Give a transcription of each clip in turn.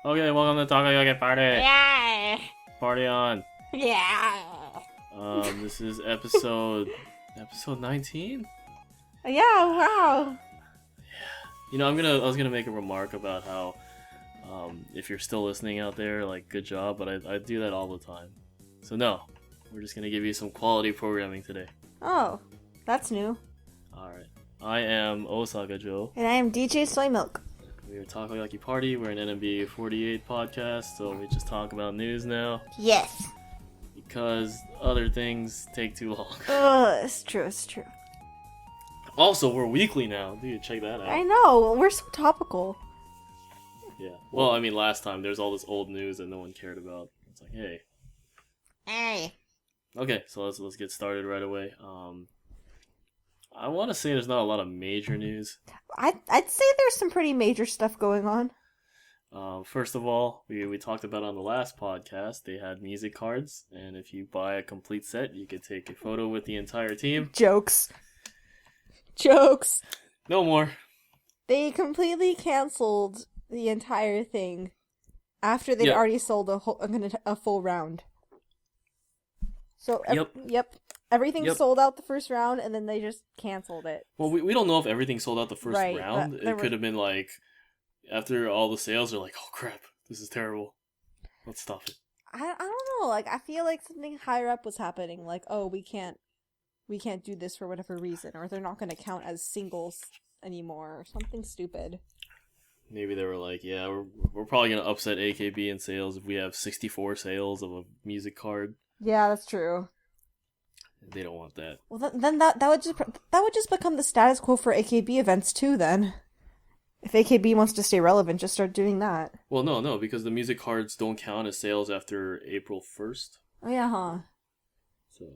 Okay, welcome to Takoyaki Party. Yeah. Party on. Yeah. This is episode 19. Yeah. Wow. You know, I was gonna make a remark about how, if you're still listening out there, like, good job, but I do that all the time. So no, we're just gonna give you some quality programming today. Oh, that's new. Alright. I am Osaka Jo. And I am DJ Soymilk. We are Takoyaki Party. We're an NMB 48 podcast, so we just talk about news now. Yes. Because other things take too long. It's true. It's true. Also, we're weekly now. Dude, check that out. I know. We're so topical. Yeah. Well, I mean, last time there's all this old news that no one cared about. It's like, hey. Hey. Okay, so let's get started right away. I want to say there's not a lot of major news. I'd say there's some pretty major stuff going on. First of all, we talked about on the last podcast, they had music cards, and if you buy a complete set, you could take a photo with the entire team. Jokes. No more. They completely canceled the entire thing after they'd already sold a full round. So yep. Everything sold out the first round, and then they just canceled it. Well, we don't know if everything sold out the first Right, round. It could have been like, after all the sales, they're like, oh crap, this is terrible. Let's stop it. I don't know. Like, I feel like something higher up was happening. Like, oh, we can't do this for whatever reason, or they're not going to count as singles anymore, or something stupid. Maybe they were like, yeah, we're probably going to upset AKB in sales if we have 64 sales of a music card. Yeah, that's true. They don't want that. Well, then that would just become the status quo for AKB events too. Then, if AKB wants to stay relevant, just start doing that. Well, no, because the music cards don't count as sales after April 1st. Oh yeah, huh? So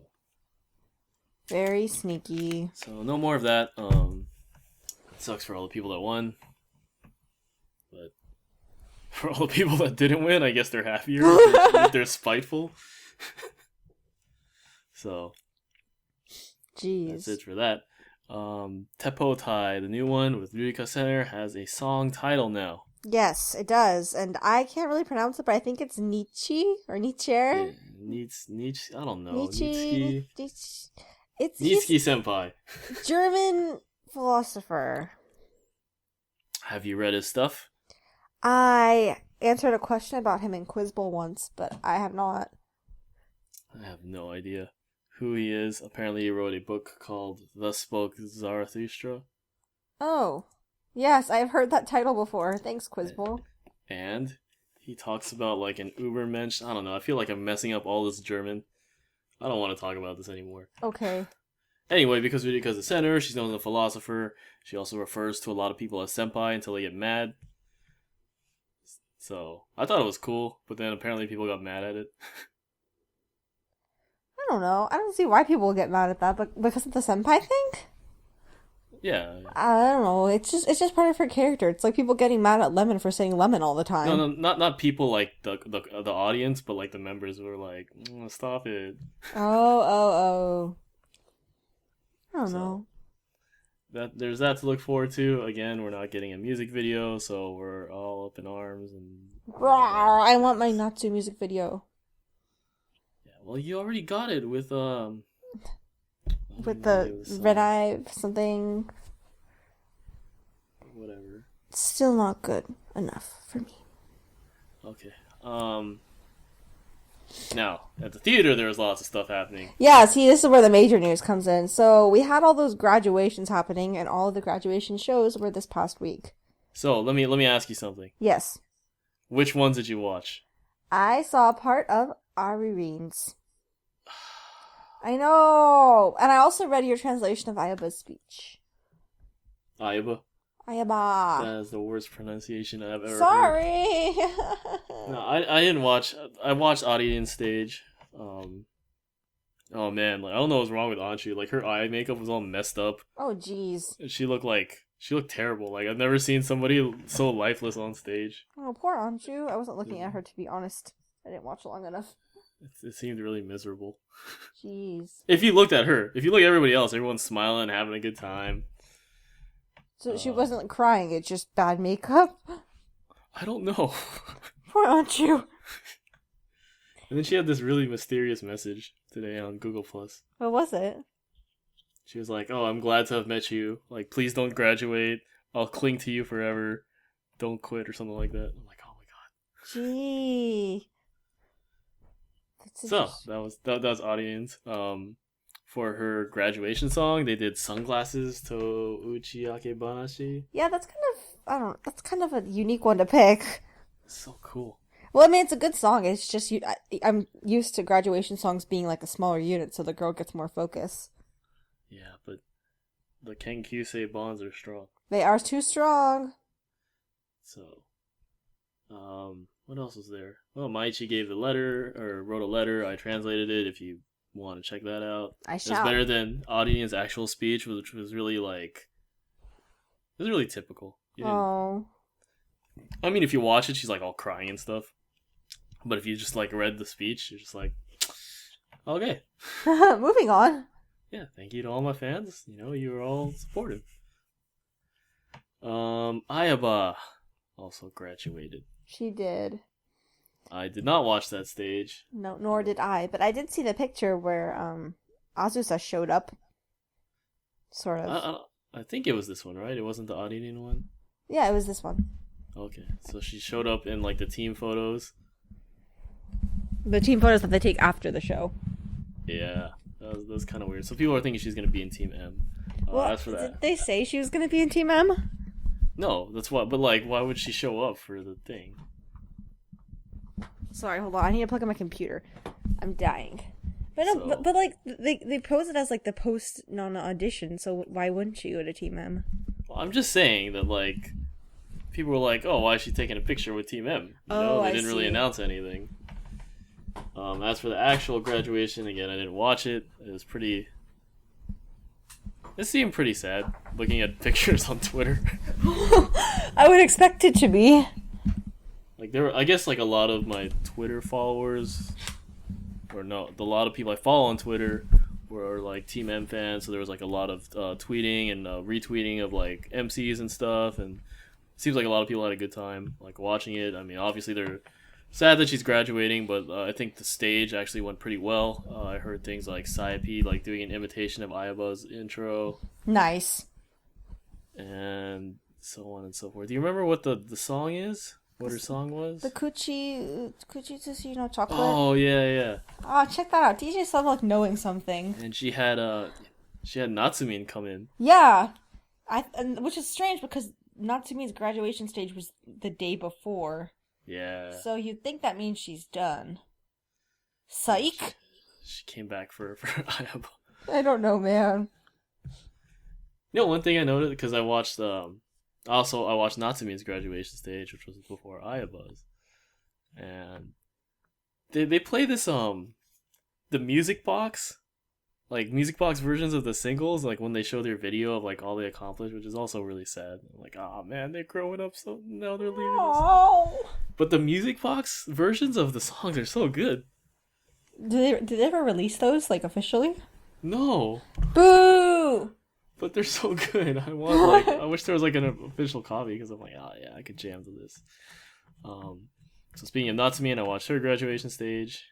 very sneaky. So no more of that. It sucks for all the people that won, but for all the people that didn't win, I guess they're happier. They're spiteful. So. Jeez. That's it for that. Teppoutai, the new one with Rurito Center, has a song title now. Yes, it does. And I can't really pronounce it, but I think it's Nietzsche or Nietzsche. Yeah, Nietzsche, I don't know. Nietzsche. It's Nietzsche Senpai. German philosopher. Have you read his stuff? I answered a question about him in Quiz Bowl once, but I have not. I have no idea who he is. Apparently he wrote a book called Thus Spoke Zarathustra. Oh. Yes, I've heard that title before. Thanks, Quizbowl. And he talks about like an Ubermensch. I don't know. I feel like I'm messing up all this German. I don't want to talk about this anymore. Okay. Anyway, because Ruriko's the center, she's known as a philosopher. She also refers to a lot of people as senpai until they get mad. So, I thought it was cool, but then apparently people got mad at it. I don't know. I don't see why people get mad at that, but because of the senpai thing? Yeah. I don't know. It's just part of her character. It's like people getting mad at Lemon for saying lemon all the time. No, not people like the audience, but like the members who are like, stop it. Oh. I don't know. There's that to look forward to. Again, we're not getting a music video, so we're all up in arms and. I want my Natsu music video. Well, you already got it with the Red Eye something. Whatever. Still not good enough for me. Okay. Now, at the theater there was lots of stuff happening. Yeah, see, this is where the major news comes in. So, we had all those graduations happening, and all of the graduation shows were this past week. So, let me ask you something. Yes. Which ones did you watch? I saw part of Aririn's. I know! And I also read your translation of Ayabaa's speech. Ayabaa? Ayabaa. That is the worst pronunciation I've ever heard. Sorry! No, I didn't watch. I watched Aririn's stage. Oh man, like I don't know what's wrong with Anshu. Like her eye makeup was all messed up. Oh jeez. She looked terrible. Like I've never seen somebody so lifeless on stage. Oh, poor Anshu. I wasn't looking at her, to be honest. I didn't watch long enough. It seemed really miserable. Jeez. If you looked at her, if you look at everybody else, everyone's smiling, having a good time. So she wasn't crying, it's just bad makeup? I don't know. Poor Anchu. And then she had this really mysterious message today on Google Plus. What was it? She was like, "Oh, I'm glad to have met you. Like, please don't graduate. I'll cling to you forever. Don't quit," or something like that. I'm like, "Oh my god." Gee. So that was audience. For her graduation song, they did "Sunglasses to Uchiake Banashi." Yeah, that's kind of a unique one to pick. So cool. Well, I mean, it's a good song. It's just I'm used to graduation songs being like a smaller unit, so the girl gets more focus. Yeah, but the Kenkyusei bonds are strong. They are too strong. So, what else was there? Well, Maichi gave the letter, or wrote a letter. I translated it. If you want to check that out, I shall. It's better than Audience's actual speech, which was really it was really typical. Oh. I mean, if you watch it, she's like all crying and stuff. But if you just like read the speech, you're just like, okay. Moving on. Yeah, thank you to all my fans. You were all supportive. Ayabaa also graduated. She did. I did not watch that stage. No, nor did I. But I did see the picture where Azusa showed up. Sort of. I think it was this one, right? It wasn't the Aririn one? Yeah, it was this one. Okay, so she showed up in like the team photos. The team photos that they take after the show. Yeah, that was kind of weird. So people are thinking she's going to be in Team M. Well, as for that, did they say she was going to be in Team M? No, that's what. But like, why would she show up for the thing? Sorry, hold on. I need to plug in my computer. I'm dying. But no, So- but like they pose it as like the post Nana audition. So why wouldn't she go to Team M? Well, I'm just saying that like people were like, "Oh, why is she taking a picture with Team M?" They didn't really announce anything. As for the actual graduation, again, I didn't watch it. It seemed pretty sad looking at pictures on Twitter. I would expect it to be. Like I guess like a lot of my Twitter followers, or no, a lot of people I follow on Twitter were like Team M fans. So there was like a lot of tweeting and retweeting of like MCs and stuff, and it seems like a lot of people had a good time like watching it. I mean, obviously they're sad that she's graduating, but I think the stage actually went pretty well. I heard things like Sayaka like doing an imitation of Ayabaa's intro. Nice. And so on and so forth. Do you remember what the song is? What her song was? The Kuchi Tsushi chocolate. Oh yeah. Oh, check that out. DJ sounded like knowing something. And she had Natsumin come in. Yeah, which is strange because Natsumin's graduation stage was the day before. Yeah. So you'd think that means she's done. Psych. She came back for Ayabaa. I don't know, man. One thing I noticed because I watched Natsumin's graduation stage, which was before Ayabaa's, and they play this the music box versions of the singles, like when they show their video of like all they accomplished, which is also really sad. I'm like, oh man, they're growing up, so now they're leaving us. But the music box versions of the songs are so good. Did they ever release those like officially? No. Boo! But they're so good. I wish there was like an official copy because I'm like, oh yeah, I could jam to this. So speaking of Natsumin, I watched her graduation stage.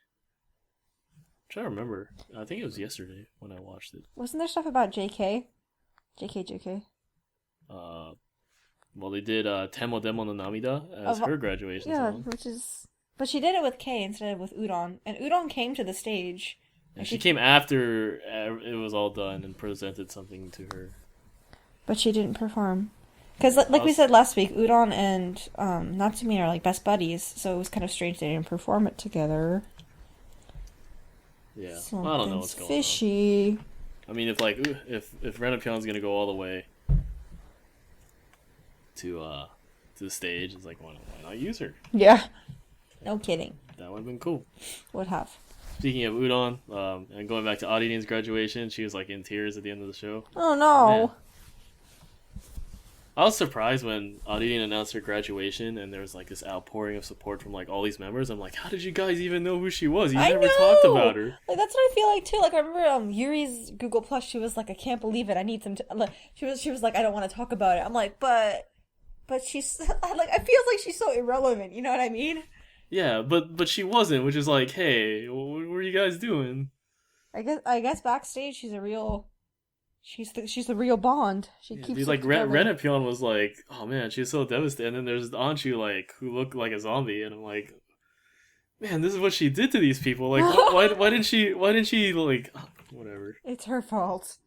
I'm trying to remember. I think it was yesterday when I watched it. Wasn't there stuff about JK? JK. Well, they did Temodemo no Namida as her graduation song. But she did it with K instead of with Udon. And Udon came to the stage. And she came after it was all done and presented something to her. But she didn't perform. Because, like we said last week, Udon and Natsumin are like best buddies, so it was kind of strange they didn't perform it together. Yeah, I don't know what's going fishy. on. I mean, if Renopion's gonna go all the way to the stage, it's like, why not use her? Yeah. No kidding. That would have been cool. Would have. Speaking of Udon, and going back to Aririn's graduation, she was like in tears at the end of the show. Oh no! Man. I was surprised when Aririn announced her graduation, and there was like this outpouring of support from like all these members. I'm like, how did you guys even know who she was? You never talked about her. Like that's what I feel like too. Like I remember Yuri's Google Plus. She was like, I can't believe it. I need some. She was like, I don't want to talk about it. I'm like, but she's like, I feel like she's so irrelevant. You know what I mean? Yeah, but she wasn't, which is like, hey, what are you guys doing? I guess backstage she's a real. She's the real Bond. She Yeah, keeps dude, it like together. Renepyeon was like, oh man, she's so devastated. And then there's Anshu, like, who looked like a zombie, and I'm like, man, this is what she did to these people. Like, why didn't she like, whatever. It's her fault.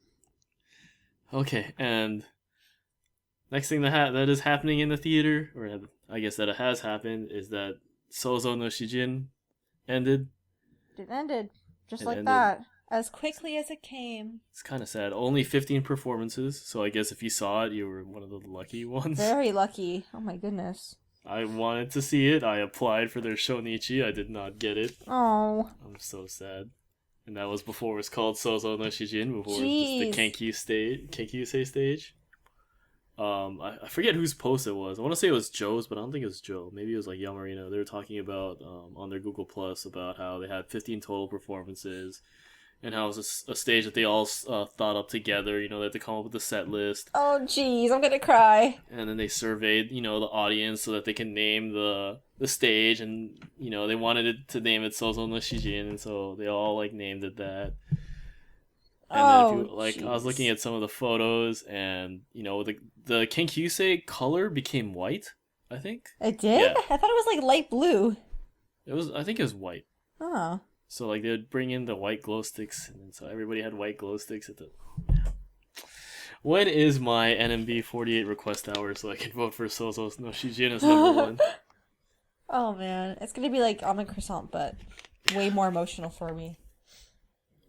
Okay, and next thing that is happening in the theater, or I guess that it has happened, is that Souzou no Shijin ended. It ended just It like ended. that, as quickly as it came. It's kind of sad. Only 15 performances, so I guess if you saw it, you were one of the lucky ones. Very lucky. Oh my goodness. I wanted to see it. I applied for their Shonichi. I did not get it. Oh. I'm so sad. And that was before it was called Souzou no Shijin, before Jeez. it was the Kenkyusei stage. I forget whose post it was. I want to say it was Joe's, but I don't think it was Joe. Maybe it was like Yamarino. They were talking about on their Google Plus about how they had 15 total performances, and how it was a stage that they all thought up together. You know, they had to come up with a set list. Oh jeez, I'm gonna cry. And then they surveyed, you know, the audience so that they can name the stage, and you know they wanted it to name it Souzou no Shijin, and so they all like named it that. And then if you, like, geez. I was looking at some of the photos, and you know the Kenkyusei color became white. I think It did? Yeah. I thought it was like light blue. it was. I think it was white. Oh. So like they would bring in the white glow sticks, and so everybody had white glow sticks at the. When is my NMB 48 request hour so I can vote for Souzou no Shijin as number one? Oh man, it's gonna be like almond croissant, but way more emotional for me.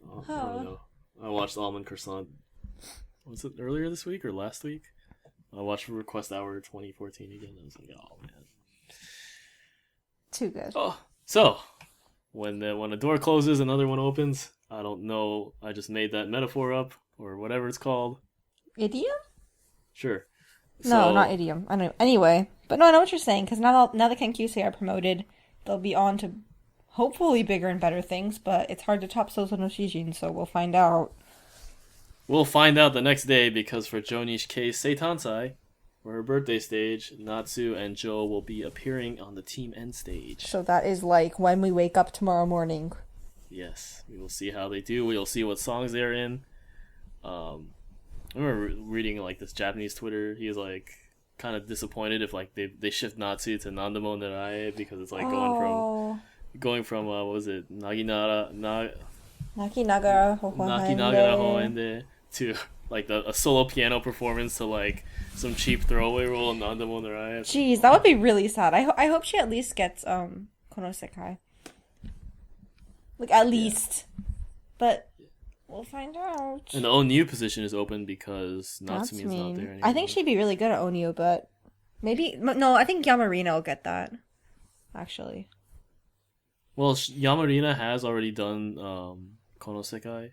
Oh, I don't know. I watched Almond Croissant. Was it earlier this week or last week? I watched Request Hour 2014 again. I was like, oh man. Too good. Oh, so when a door closes, another one opens. I don't know. I just made that metaphor up or whatever it's called. Idiom? Sure. No, not idiom. I know. Anyway, but no, I know what you're saying because now the Kenkyusei are promoted, they'll be on to hopefully bigger and better things. But it's hard to top Souzou no Shijin, so we'll find out. We'll find out the next day because for Joni's case, Seitansai, for her birthday stage, Natsu and Jo will be appearing on the Team N stage. So that is like when we wake up tomorrow morning. Yes, we will see how they do. We'll see what songs they're in. I remember reading like this Japanese Twitter. He was like kind of disappointed if like they shift Natsu to Nandamo Narae because it's like going from what was it, Naginara Nakinagara Hoende to like a solo piano performance to like some cheap throwaway role in Nandamo Narae. Jeez, that would be really sad. I hope she at least gets Konosekai. Like at least. But we'll find out. And the Onyu position is open because Natsumi's not there anymore. I think she'd be really good at Onyu, but maybe no. I think Yamarina will get that. Actually. Well, Yamarina has already done Konosekai.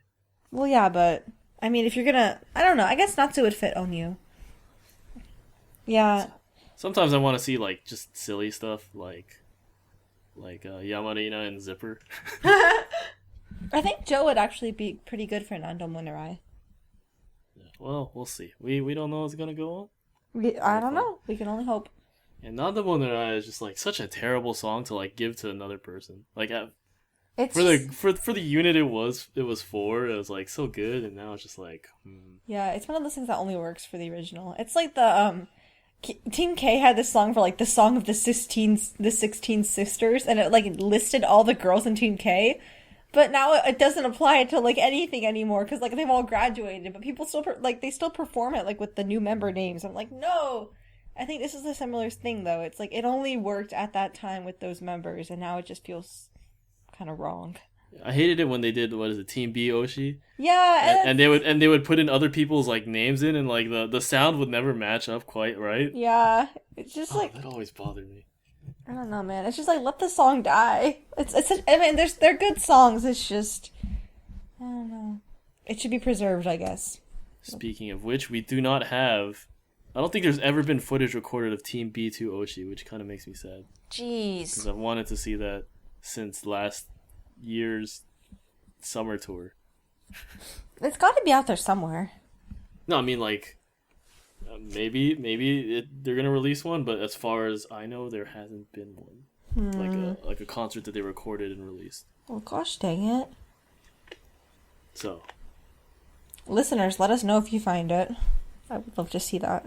Well, yeah, but I mean, if you're gonna, I don't know. I guess Natsu would fit Onyu. Yeah. Sometimes I want to see like just silly stuff like Yamarina and Zipper. I think Jo would actually be pretty good for Nando Munarai. Yeah, well, we'll see. We don't know what's gonna go on. I don't know. We can only hope. And Nando Munarai is just like such a terrible song to like give to another person. Like it's for the unit it was for, it was like so good, and now it's just like Yeah, it's one of those things that only works for the original. It's like the Team K had this song for like the song of the 16 sisters, and it like listed all the girls in Team K. But now it doesn't apply to like anything anymore because like they've all graduated, but people still they still perform it like with the new member names. I'm like, no. I think this is a similar thing though. It's like it only worked at that time with those members, and now it just feels kind of wrong. I hated it when they did Team B Oshi. Yeah, and they would put in other people's like names in, and like the sound would never match up quite right. Yeah, it's just like that always bothered me. I don't know, man. It's just like let the song die. I mean, they're good songs. It's just I don't know. It should be preserved, I guess. Speaking of which, we do not have. I don't think there's ever been footage recorded of Team B2 Oshi, which kind of makes me sad. Jeez. Because I've wanted to see that since last year's summer tour. It's got to be out there somewhere. No, I mean like maybe they're gonna release one, but as far as I know, there hasn't been one. like a concert that they recorded and released. Oh gosh, dang it! So, listeners, let us know if you find it. I would love to see that.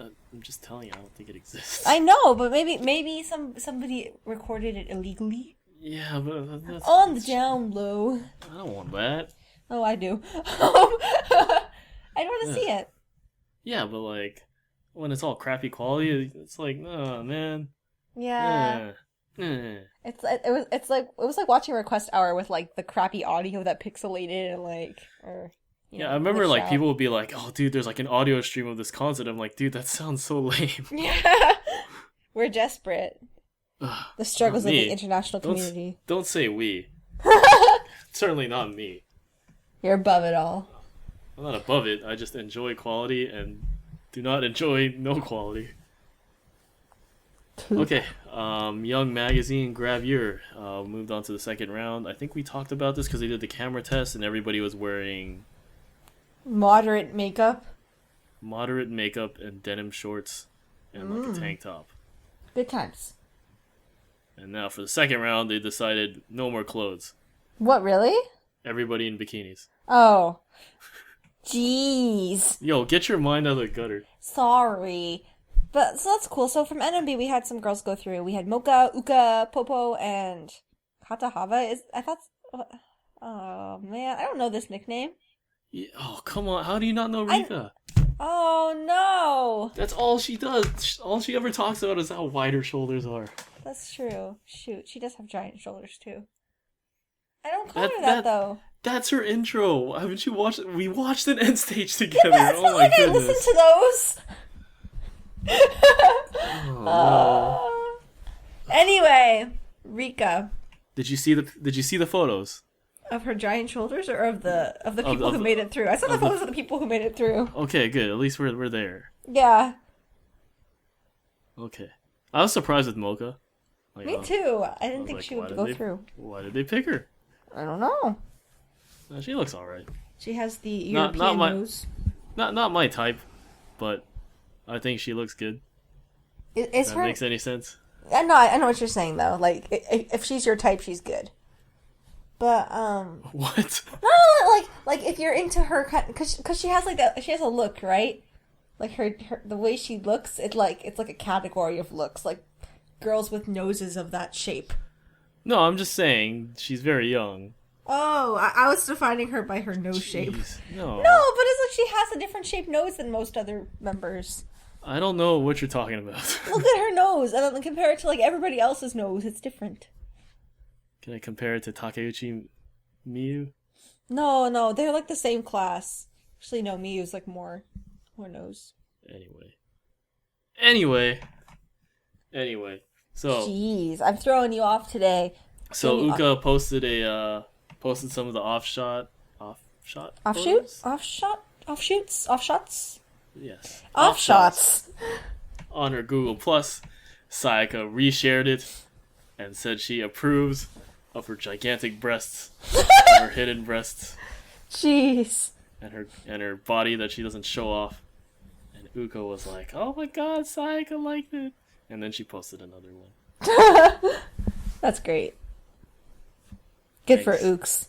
I'm just telling you, I don't think it exists. I know, but maybe somebody recorded it illegally. Yeah, but that's on the down low. I don't want that. Oh, I do. I don't want to see it. Yeah, but like when it's all crappy quality, it's like, oh man. Yeah. It was like watching Request Hour with like the crappy audio that pixelated and like yeah, I remember like people would be like, "Oh, dude, there's like an audio stream of this concert." I'm like, "Dude, that sounds so lame." Yeah, we're desperate. The struggles of the international community. Don't say we. Certainly not me. You're above it all. I'm not above it. I just enjoy quality and do not enjoy no quality. Okay, Young Magazine Gravure moved on to the second round. I think we talked about this because they did the camera test and everybody was wearing moderate makeup and denim shorts and like a tank top. Good times. And now for the second round, they decided no more clothes. What, really? Everybody in bikinis. Oh. Jeez. Yo, get your mind out of the gutter. Sorry. But, so that's cool. So from NMB, we had some girls go through. We had Moka, Uuka, Popo, and Katahaba. Oh, man. I don't know this nickname. Yeah, oh, come on. How do you not know Rika? Oh, no. That's all she does. All she ever talks about is how wide her shoulders are. That's true. Shoot, she does have giant shoulders, too. I don't call her that, though. That's her intro. Haven't you watched it? We watched an end stage together. Yeah, it's not like I listened to those. Oh, no. Anyway, Rika. Did you see the photos? Of her giant shoulders, or of the people who made it through? I saw the photos of the people who made it through. Okay, good. At least we're there. Yeah. Okay. I was surprised with Moka. Like, me too. I didn't think she would go through. Why did they pick her? I don't know. She looks alright. She has the European nose. Not my type, but I think she looks good. Is that her... makes any sense? I know what you're saying though. Like, if she's your type, she's good. But what? No, like if you're into her, because she has like that. She has a look, right? Like her the way she looks, it's like a category of looks, like girls with noses of that shape. No, I'm just saying she's very young. Oh, I was defining her by her nose shape. No, but it's like she has a different shaped nose than most other members. I don't know what you're talking about. Look at her nose, and then compare it to like everybody else's nose. It's different. Can I compare it to Takeuchi Miyu? No, they're like the same class. Actually, no, Miyu's like more nose. Anyway. So. Jeez, I'm throwing you off today. So Uuka posted some of the offshots. Yes. Offshots. On her Google Plus, Sayaka reshared it and said she approves of her gigantic breasts, and her hidden breasts. Jeez. And her body that she doesn't show off. And Uuka was like, "Oh my God, Sayaka liked it." And then she posted another one. That's great. Good Thanks. for Ooks.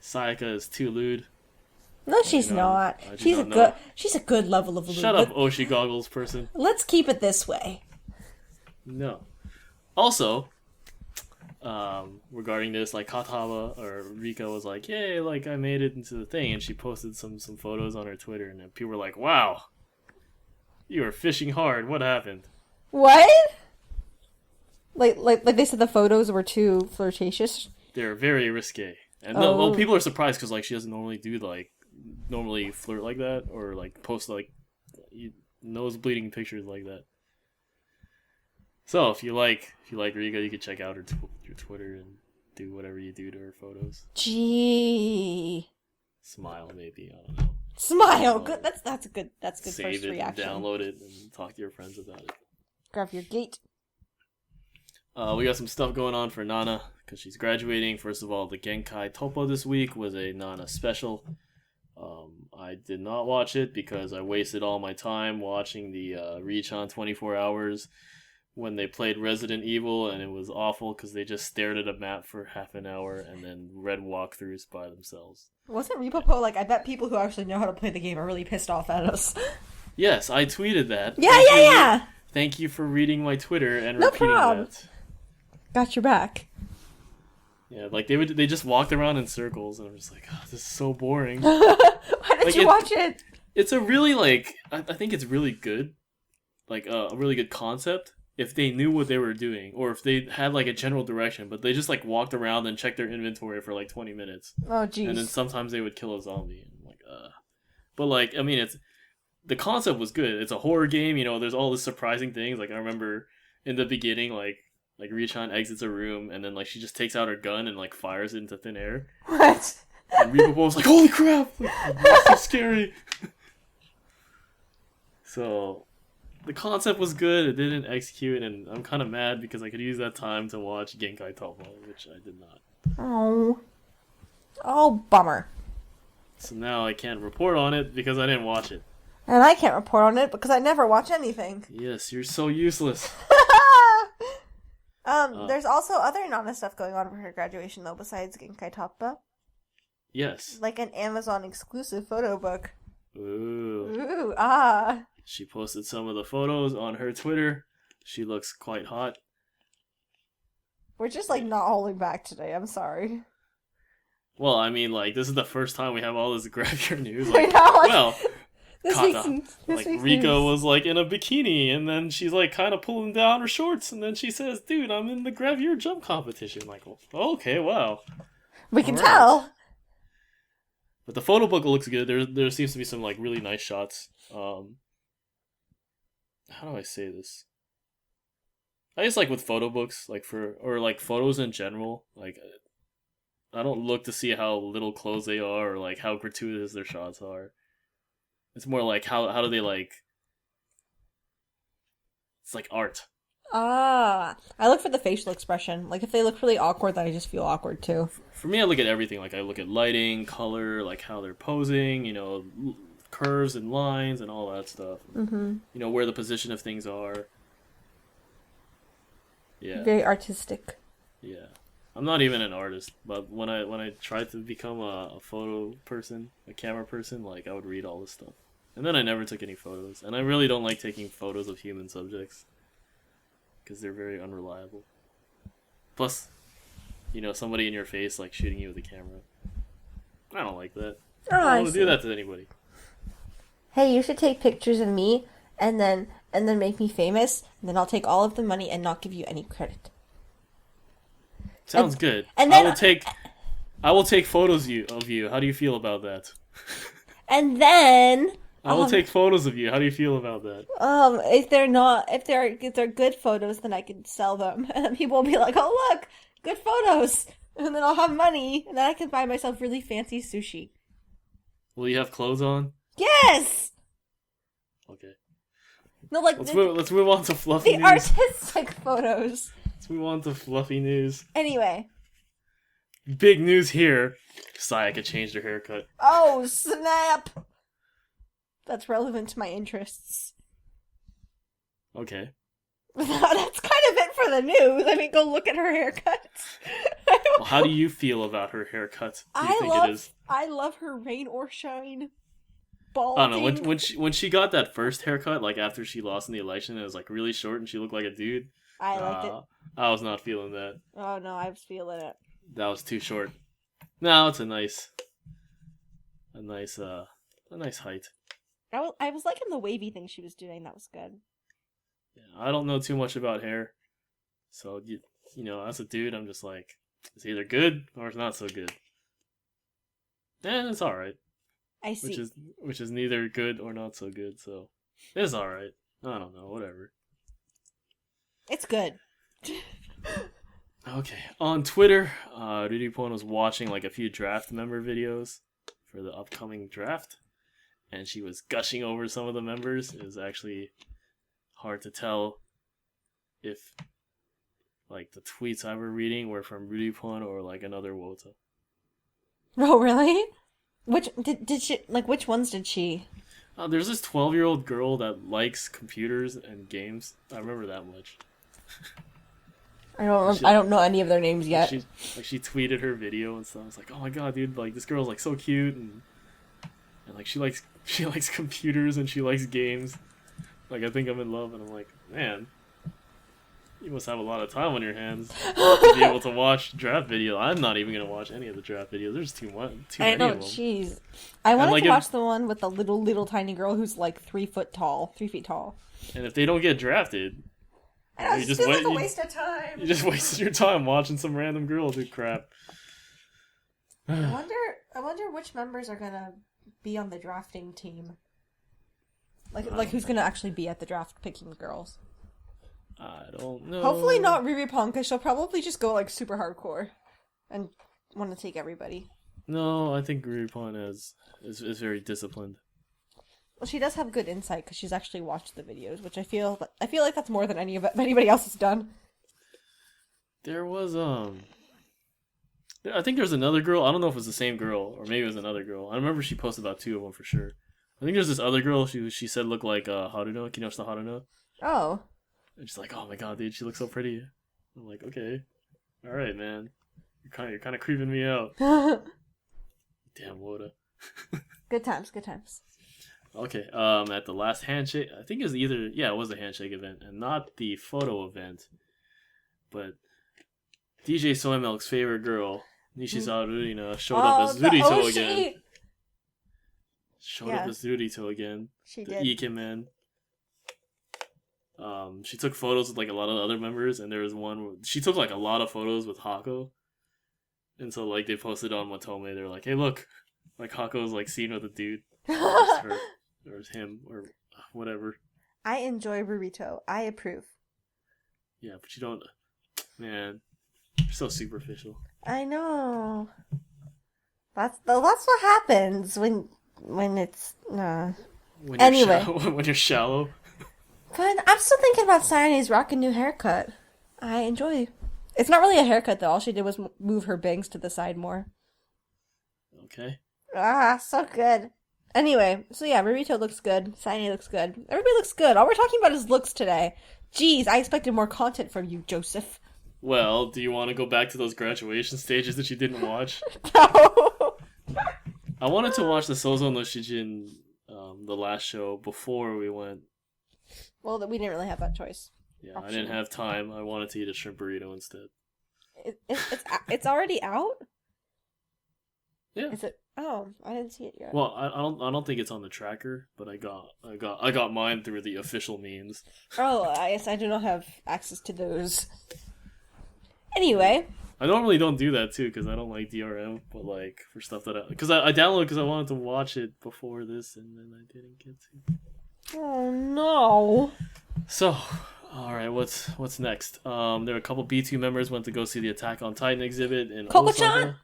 Sayaka is too lewd. No, she's not. She's a good level of lewd. Shut up, Oshi Goggles person. Let's keep it this way. No. Also, regarding this, like Katahaba or Rika was like, "Yay, like I made it into the thing," and she posted some photos on her Twitter, and then people were like, "Wow, you were fishing hard. What happened?" What? Like they said the photos were too flirtatious. They're very risque, and people are surprised because like she doesn't normally flirt like that or like post like nose bleeding pictures like that. So if you like Rika, you can check out her Twitter and do whatever you do to her photos. Gee. Smile maybe, I don't know. Smile. Good. That's a good Save first it, reaction. Download it, and talk to your friends about it. Grab your gate. We got some stuff going on for Nana because she's graduating. First of all, the Genkai Toppa this week was a Nana special. I did not watch it because I wasted all my time watching the Richan 24 Hours when they played Resident Evil and it was awful because they just stared at a map for half an hour and then read walkthroughs by themselves. Wasn't Ripopo like, I bet people who actually know how to play the game are really pissed off at us. Yes, I tweeted that. Yeah. Thank you for reading my Twitter and no repeating problem. that. Got your back. Yeah, like they just walked around in circles and I'm just like, oh, this is so boring. Why did you watch it? It's a really I think it's really good. Like a really good concept if they knew what they were doing or if they had like a general direction, but they just like walked around and checked their inventory for like 20 minutes. Oh jeez. And then sometimes they would kill a zombie. And I'm like, But like, I mean, the concept was good. It's a horror game, you know, there's all these surprising things. Like I remember in the beginning, like Richan exits a room and then like she just takes out her gun and like fires it into thin air. What? And Ripopo was like, holy crap! Like, that's so scary. So the concept was good, it didn't execute, and I'm kind of mad because I could use that time to watch Genkai Toppa, which I did not. Oh, bummer. So now I can't report on it because I didn't watch it. And I can't report on it because I never watch anything. Yes, you're so useless. There's also other Nana stuff going on for her graduation, though, besides Genkai Toppa. Yes. Like an Amazon exclusive photo book. Ooh. She posted some of the photos on her Twitter. She looks quite hot. We're just, like, not holding back today. I'm sorry. Well, I mean, like, this is the first time we have all this Gravure news. Like, this Rika was, like, in a bikini, and then she's, like, kind of pulling down her shorts, and then she says, dude, I'm in the Gravure jump competition. Like, well, okay, wow. We can tell. But the photo book looks good. There seems to be some, like, really nice shots. How do I say this? I guess, like, with photo books, like, or photos in general, like, I don't look to see how little clothes they are, or, like, how gratuitous their shots are. It's more like, how do they, like... It's like art. I look for the facial expression. Like, if they look really awkward, then I just feel awkward, too. For me, I look at everything. Like, I look at lighting, color, like, how they're posing, you know, curves and lines and all that stuff. Mm-hmm. You know, where the position of things are. Yeah. Very artistic. Yeah. I'm not even an artist, but when I tried to become a photo person, a camera person, like, I would read all this stuff. And then I never took any photos. And I really don't like taking photos of human subjects. Because they're very unreliable. Plus, you know, somebody in your face, like, shooting you with a camera. I don't like that. I don't want to do that to anybody. Hey, you should take pictures of me, and then make me famous, and then I'll take all of the money and not give you any credit. Sounds good. And then I will take photos of you. How do you feel about that? And then I will take photos of you. How do you feel about that? If they're good photos, then I can sell them, and then people will be like, "Oh, look, good photos," and then I'll have money, and then I can buy myself really fancy sushi. Will you have clothes on? Yes. Okay. No, like let's move on to fluffy news. The artistic photos. Let's move on to fluffy news. Anyway. Big news here. Sayaka changed her haircut. Oh, snap! That's relevant to my interests. Okay. That's kind of it for the news. I mean, go look at her haircut. Well, how do you feel about her haircut? I love her rain or shine. Balding. I don't know, when she got that first haircut, like after she lost in the election, it was like really short and she looked like a dude. I liked it. I was not feeling that. Oh no, I was feeling it. That was too short. No, it's a nice height. I was liking the wavy thing she was doing. That was good. Yeah, I don't know too much about hair, so you know, as a dude, I'm just like, it's either good or it's not so good. And it's all right. I see. Which is neither good or not so good. So it's all right. I don't know. Whatever. It's good. Okay. On Twitter, Rurito was watching like a few draft member videos for the upcoming draft, and she was gushing over some of the members. It was actually hard to tell if like the tweets I were reading were from Rurito or like another Wota. Oh really? Which did she like? Which ones did she? There's this 12-year-old girl that likes computers and games. I remember that much. I don't know any of their names yet. She tweeted her video and stuff. I was like, oh my god, dude! Like this girl's like so cute and like she likes computers and she likes games. Like I think I'm in love, and I'm like, man, you must have a lot of time on your hands to be able to watch draft videos. I'm not even gonna watch any of the draft videos. There's too many of them. Jeez. I wanted to watch the one with the little tiny girl who's like 3 feet tall. And if they don't get drafted. It just feels like a waste of time. You just wasted your time watching some random girl do crap. I wonder which members are gonna be on the drafting team. Like who's gonna actually be at the draft picking girls? I don't know. Hopefully not Rurito, because she'll probably just go like super hardcore and want to take everybody. No, I think Rurito is very disciplined. Well, she does have good insight because she's actually watched the videos, which I feel like that's more than anybody else has done. There was I think there's another girl. I don't know if it was the same girl or maybe it was another girl. I remember she posted about 2 of them for sure. I think there's this other girl. She said looked like Haruno, Kinoshita Haruno. Oh. And she's like, oh my god, dude, she looks so pretty. I'm like, okay, all right, man, you're kind of creeping me out. Damn, Woda. Good times. Okay, at the last handshake, I think it was it was the handshake event, and not the photo event, but DJ Soymilk's favorite girl, Nishizawa Rurina, showed up as Rurito again. Up as Rurito again. She the did. Ike man. She took photos with like a lot of the other members, and there was one where she took like a lot of photos with Haako, and so like they posted on Matome. They were like, "Hey, look, like Hako's like seen with a dude." Or him, or whatever. I enjoy Rurito. I approve. Yeah, but you don't... Man, you're so superficial. I know. That's what happens when it's... Anyway. When you're shallow. But I'm still thinking about Sayane's rockin' new haircut. I enjoy... It's not really a haircut, though. All she did was move her bangs to the side more. Okay. So good. Anyway, so yeah, Rurito looks good. Sayane looks good. Everybody looks good. All we're talking about is looks today. Jeez, I expected more content from you, Joseph. Well, do you want to go back to those graduation stages that you didn't watch? No! I wanted to watch the Souzou no Shijin, the last show, before we went. Well, we didn't really have that choice. Yeah, option. I didn't have time. I wanted to eat a shrimp burrito instead. It's already out? Yeah. Is it? Oh, I didn't see it yet. Well, I don't think it's on the tracker, but I got mine through the official means. Oh, I guess I do not have access to those. Anyway. I normally don't do that too because I don't like DRM, but like for stuff that I downloaded because I wanted to watch it before this and then I didn't get to. Oh no. So, all right, what's next? There were a couple B2 members went to go see the Attack on Titan exhibit in Osaka.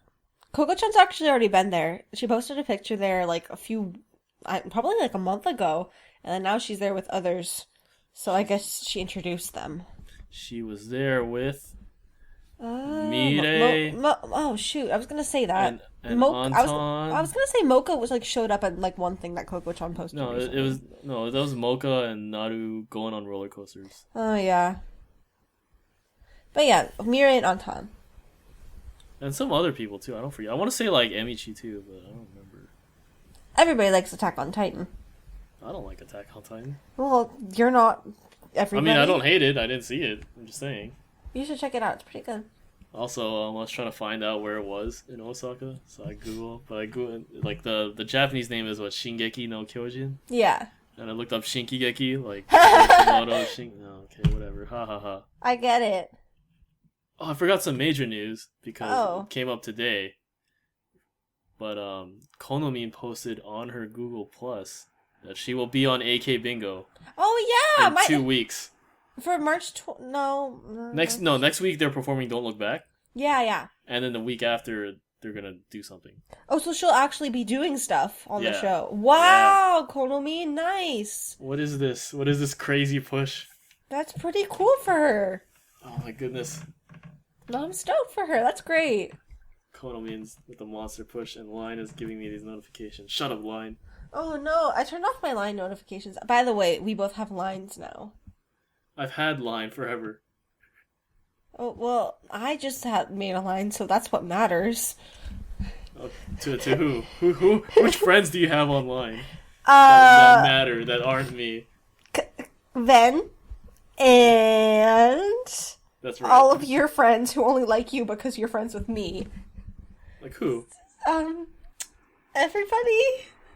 Coco-chan's actually already been there. She posted a picture there like probably like a month ago, and then now she's there with others. So I guess she introduced them. She was there with Mire. Oh shoot! I was gonna say that. And Anton. I was gonna say Moka was like showed up at like one thing that Coco-chan posted. No, recently. that was Moka and Naru going on roller coasters. Oh yeah. But yeah, Mire and Anton. And some other people too. I don't forget. I want to say like Emichi too, but I don't remember. Everybody likes Attack on Titan. I don't like Attack on Titan. Well, you're not. Everybody. I mean, I don't hate it. I didn't see it. I'm just saying. You should check it out. It's pretty good. Also, I was trying to find out where it was in Osaka, so I Googled. But I Googled like the Japanese name is what, Shingeki no Kyojin. Yeah. And I looked up Shinkigeki, like okay, whatever. Ha ha ha. I get it. Oh, I forgot some major news because it came up today. But Konomin posted on her Google Plus that she will be on AK Bingo. Oh yeah, in 2 weeks. For March next week they're performing Don't Look Back. Yeah. And then the week after they're gonna do something. Oh, so she'll actually be doing stuff on the show. Wow, Konomin, nice. What is this? What is this crazy push? That's pretty cool for her. Oh my goodness. No, I'm stoked for her. That's great. Konomin's with the monster push, and Line is giving me these notifications. Shut up, Line. Oh no, I turned off my Line notifications. By the way, we both have Lines now. I've had Line forever. Oh, well, I just had made a line, so that's what matters. Oh, to who? Which friends do you have online that matter, that aren't me? Ven, and that's right. all of your friends who only like you because you're friends with me. Like who? Everybody.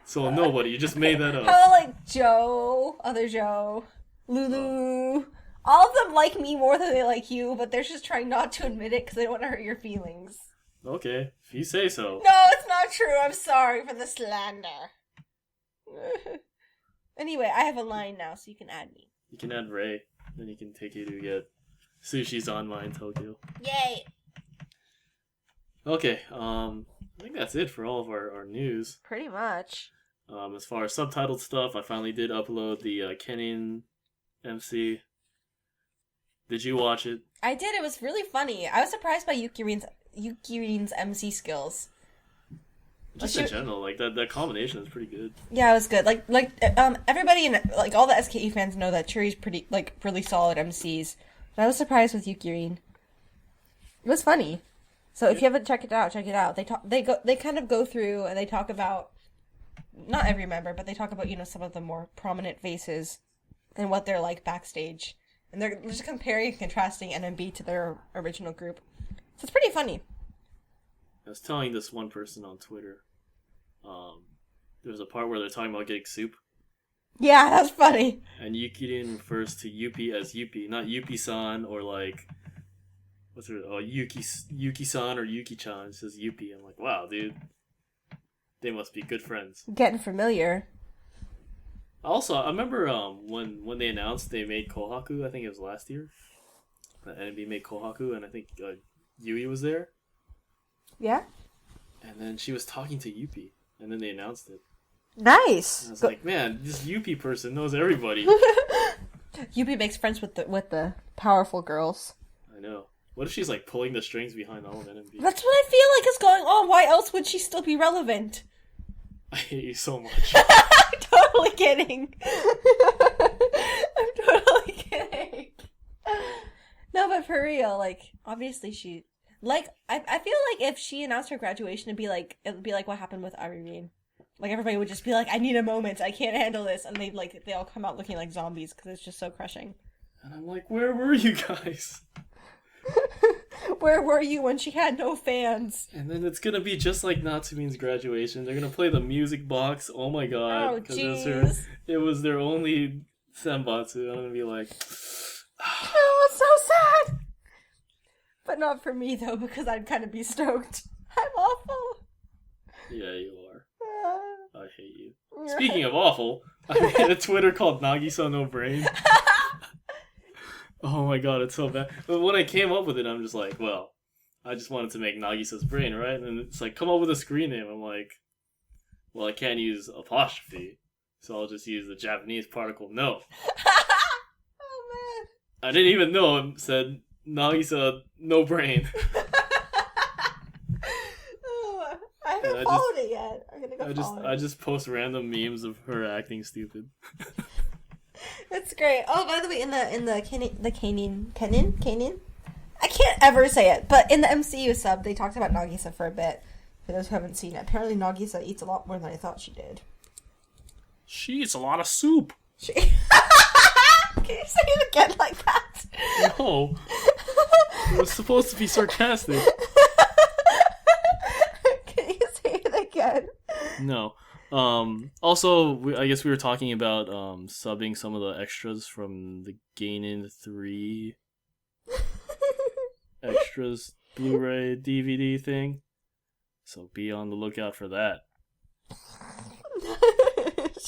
So nobody. You just made that up. How about like Joe, other Joe, Lulu. All of them like me more than they like you, but they're just trying not to admit it because they don't want to hurt your feelings. Okay, if you say so. No, it's not true. I'm sorry for the slander. Anyway, I have a line now, so you can add me. You can add Ray, then you can take you to get Sushi's online Tokyo. Yay! Okay, I think that's it for all of our news. Pretty much. As far as subtitled stuff, I finally did upload the Kenin MC. Did you watch it? I did. It was really funny. I was surprised by Yukirin's MC skills. Just in general, like that combination is pretty good. Yeah, it was good. Everybody in like all the SKE fans know that Churi's pretty really solid MCs. But I was surprised with Yukirin. It was funny. So if you haven't checked it out, check it out. They kind of go through and they talk about not every member, but they talk about some of the more prominent faces and what they're like backstage. And they're just comparing and contrasting NMB to their original group. So it's pretty funny. I was telling this one person on Twitter, there's a part where they're talking about getting soup. Yeah, that's funny. And Yukirin refers to Yuppie as Yuppie, not Yuppie-san or like, what's her, Yuki-san or Yuki-chan. It says Yuppie. I'm like, wow, dude. They must be good friends. Getting familiar. Also, I remember when they announced they made Kohaku, I think it was last year. NMB made Kohaku, and I think Yui was there. Yeah? And then she was talking to Yuppie, and then they announced it. Nice! And I was like, man, this Yuppie person knows everybody. Yuppie makes friends with the powerful girls. I know. What if she's like pulling the strings behind all of NMB? That's what I feel like is going on. Why else would she still be relevant? I hate you so much. I'm totally kidding. I'm totally kidding. No, but for real, like, obviously she... Like, I feel like if she announced her graduation, it'd be like what happened with Aririn. Like, everybody would just be like, I need a moment, I can't handle this, and they all come out looking like zombies, because it's just so crushing. And I'm like, where were you guys? Where were you when she had no fans? And then it's gonna be just like Natsumin's graduation. They're gonna play the music box. Oh my god. Oh, jeez. It was their only senbatsu. I'm gonna be like... Oh, it's so sad! But not for me, though, because I'd kind of be stoked. I'm awful. Yeah, you are. I hate you. Speaking of awful, I made a Twitter called Nagisa No Brain. Oh my god, it's so bad. But when I came up with it, I'm just like, well, I just wanted to make Nagisa's brain, right? And it's like, come up with a screen name. I'm like, well, I can't use apostrophe, so I'll just use the Japanese particle no. Oh man. I didn't even know it said Nagisa No Brain. Oh, I haven't followed it yet. I'm gonna go follow it. I just post random memes of her acting stupid. That's great. Oh, by the way, in the Kenin, I can't ever say it, but in the MCU sub, they talked about Nagisa for a bit. For those who haven't seen it, apparently Nagisa eats a lot more than I thought she did. She eats a lot of soup. Can you say it again like that? No. It was supposed to be sarcastic. Can you say it again? No. Also, I guess we were talking about subbing some of the extras from the Gainin 3 extras Blu-ray DVD thing. So be on the lookout for that.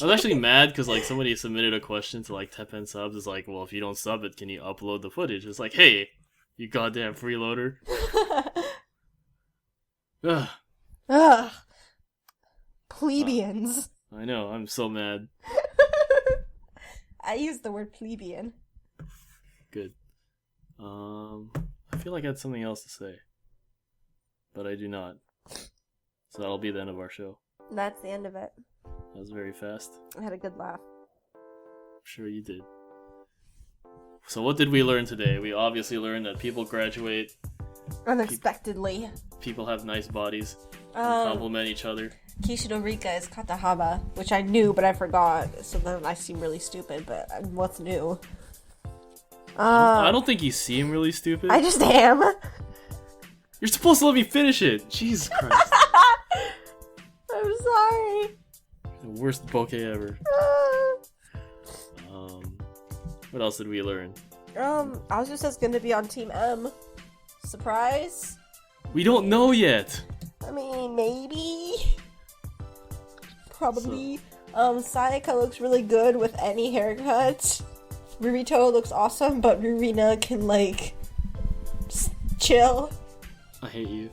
I was actually mad because like somebody submitted a question to like Teppen subs. It's like, well, if you don't sub it, can you upload the footage? It's like, hey, you goddamn freeloader. Ugh. Ugh. Plebeians. I know, I'm so mad. I used the word plebeian. Good. I feel like I had something else to say, but I do not. So that'll be the end of our show. That's the end of it. That was very fast. I had a good laugh. I'm sure you did. So what did we learn today? We obviously learned that people graduate unexpectedly. People have nice bodies. Compliment each other. Kishido Rika is Katahaba, which I knew, but I forgot. So then I seem really stupid, but what's new? I don't think you seem really stupid. I just am. You're supposed to let me finish it. Jesus Christ. I'm sorry. The worst bouquet ever. What else did we learn? Azusa's gonna be on Team M. Surprise? We don't know yet. I mean, maybe. Probably. Sayaka looks really good with any haircut. Rurito looks awesome, but Rurina can, like, just chill. I hate you.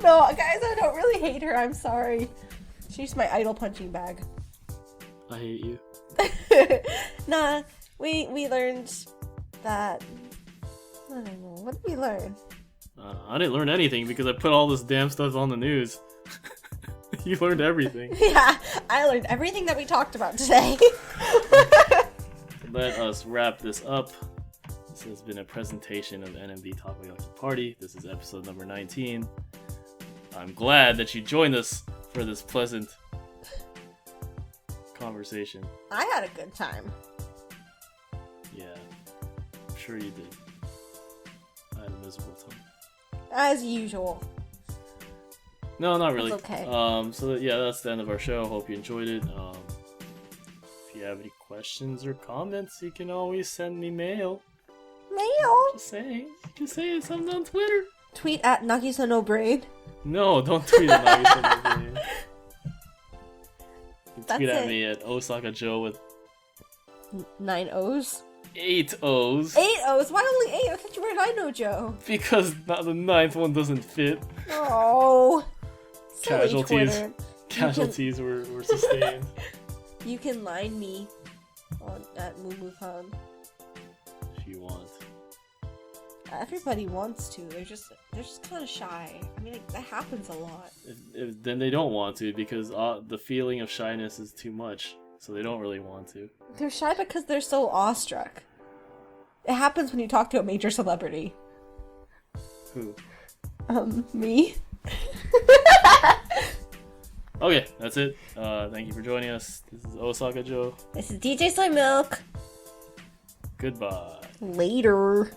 No, guys, I don't really hate her. I'm sorry. She's my idol punching bag. I hate you. Nah, we learned that... I don't know. What did we learn? I didn't learn anything because I put all this damn stuff on the news. You learned everything. Yeah, I learned everything that we talked about today. Let us wrap this up. This has been a presentation of NMB Takoyaki Party. This is episode number 19. I'm glad that you joined us for this pleasant conversation. I had a good time. Yeah, I'm sure you did. I had a miserable time. As usual. No, not really. It's okay. So yeah, that's the end of our show. Hope you enjoyed it. If you have any questions or comments, you can always send me mail. Mail? Just saying something on Twitter. Tweet at Nagisa no Brain. No, don't tweet at Nagisa no Brain. That's tweet at it. me at Osaka Jo with 9 O's. 8 O's. 8 O's? Why only 8? I thought you were 9 O Joe. Because the 9th one doesn't fit. Oh. Silly Twitter. Casualties were sustained. You can line me at Mumu-fan. If you want. Everybody wants to. They're just kind of shy. I mean, that happens a lot. Then they don't want to because the feeling of shyness is too much. So they don't really want to. They're shy because they're so awestruck. It happens when you talk to a major celebrity. Who? Me. Okay, that's it. Thank you for joining us. This is Osaka Jo. This is DJ Soymilk. Goodbye. Later.